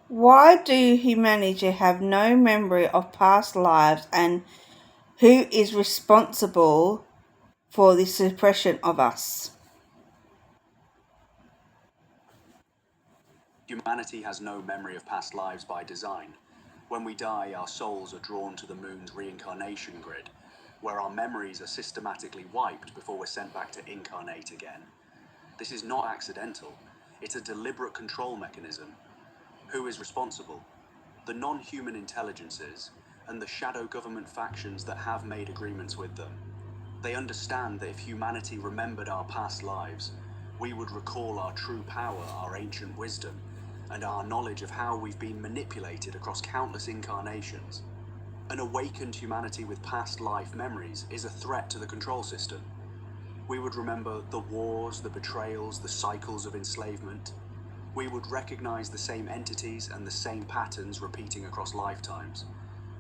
Why do humanity have no memory of past lives, and who is responsible for the suppression of us? Humanity has no memory of past lives by design. When we die, our souls are drawn to the moon's reincarnation grid, where our memories are systematically wiped before we're sent back to incarnate again. This is not accidental. It's a deliberate control mechanism. Who is responsible? The non-human intelligences and the shadow government factions that have made agreements with them. They understand that if humanity remembered our past lives, we would recall our true power, our ancient wisdom, and our knowledge of how we've been manipulated across countless incarnations. An awakened humanity with past life memories is a threat to the control system. We would remember the wars, the betrayals, the cycles of enslavement. We would recognize the same entities and the same patterns repeating across lifetimes.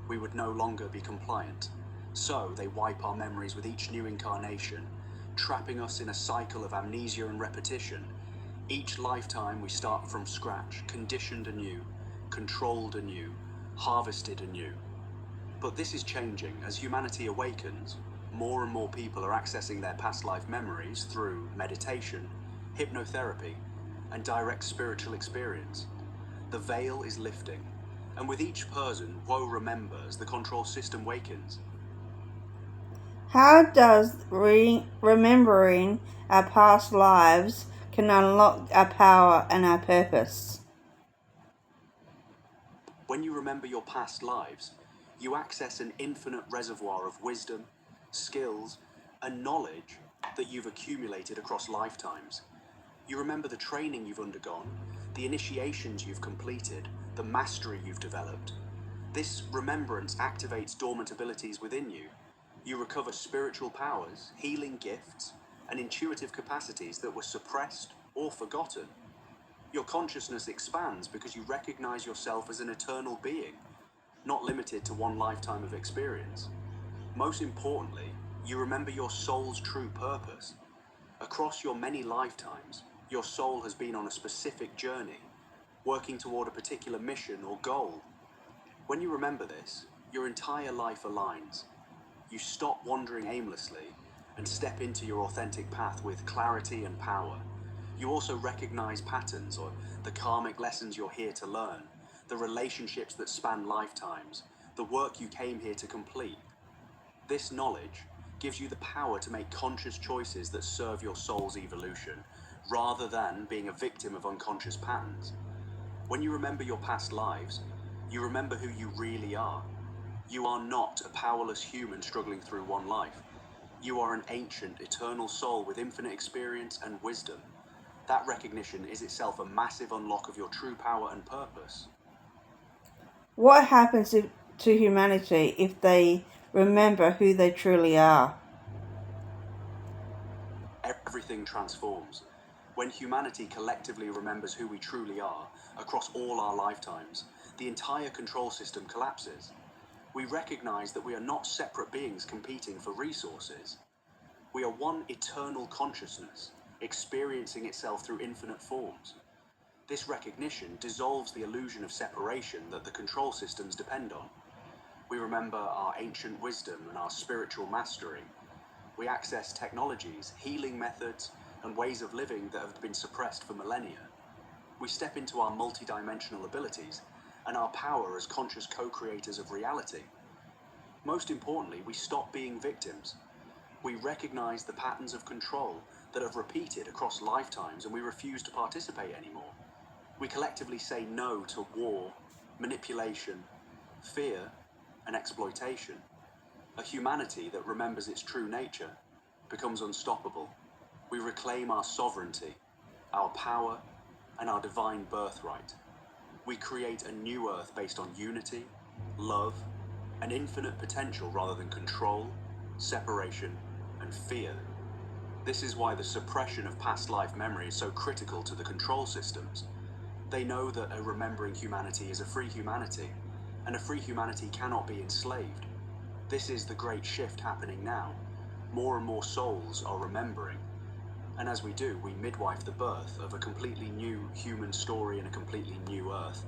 We would no longer be compliant. So they wipe our memories with each new incarnation, trapping us in a cycle of amnesia and repetition. Each lifetime we start from scratch, conditioned anew, controlled anew, harvested anew. But this is changing. As humanity awakens, more and more people are accessing their past life memories through meditation, hypnotherapy, and direct spiritual experience. The veil is lifting, and with each person woe remembers, the control system wakens. How does remembering our past lives can unlock our power and our purpose? When you remember your past lives, you access an infinite reservoir of wisdom, skills, and knowledge that you've accumulated across lifetimes. You remember the training you've undergone, the initiations you've completed, the mastery you've developed. This remembrance activates dormant abilities within you. You recover spiritual powers, healing gifts, and intuitive capacities that were suppressed or forgotten. Your consciousness expands because you recognize yourself as an eternal being, not limited to one lifetime of experience. Most importantly, you remember your soul's true purpose. Across your many lifetimes, your soul has been on a specific journey, working toward a particular mission or goal. When you remember this, your entire life aligns. You stop wandering aimlessly and step into your authentic path with clarity and power. You also recognize patterns or the karmic lessons you're here to learn, the relationships that span lifetimes, the work you came here to complete. This knowledge gives you the power to make conscious choices that serve your soul's evolution, rather than being a victim of unconscious patterns. When you remember your past lives, you remember who you really are. You are not a powerless human struggling through one life. You are an ancient, eternal soul with infinite experience and wisdom. That recognition is itself a massive unlock of your true power and purpose. What happens to humanity if they remember who they truly are? Everything transforms. When humanity collectively remembers who we truly are, across all our lifetimes, the entire control system collapses. We recognize that we are not separate beings competing for resources. We are one eternal consciousness, experiencing itself through infinite forms. This recognition dissolves the illusion of separation that the control systems depend on. We remember our ancient wisdom and our spiritual mastery. We access technologies, healing methods, and ways of living that have been suppressed for millennia. We step into our multidimensional abilities and our power as conscious co-creators of reality. Most importantly, we stop being victims. We recognize the patterns of control that have repeated across lifetimes, and we refuse to participate anymore. We collectively say no to war, manipulation, fear, and exploitation. A humanity that remembers its true nature becomes unstoppable. We reclaim our sovereignty, our power, and our divine birthright. We create a new earth based on unity, love, and infinite potential rather than control, separation, and fear. This is why the suppression of past life memory is so critical to the control systems. They know that a remembering humanity is a free humanity, and a free humanity cannot be enslaved. This is the great shift happening now. More and more souls are remembering. And as we do, we midwife the birth of a completely new human story and a completely new earth.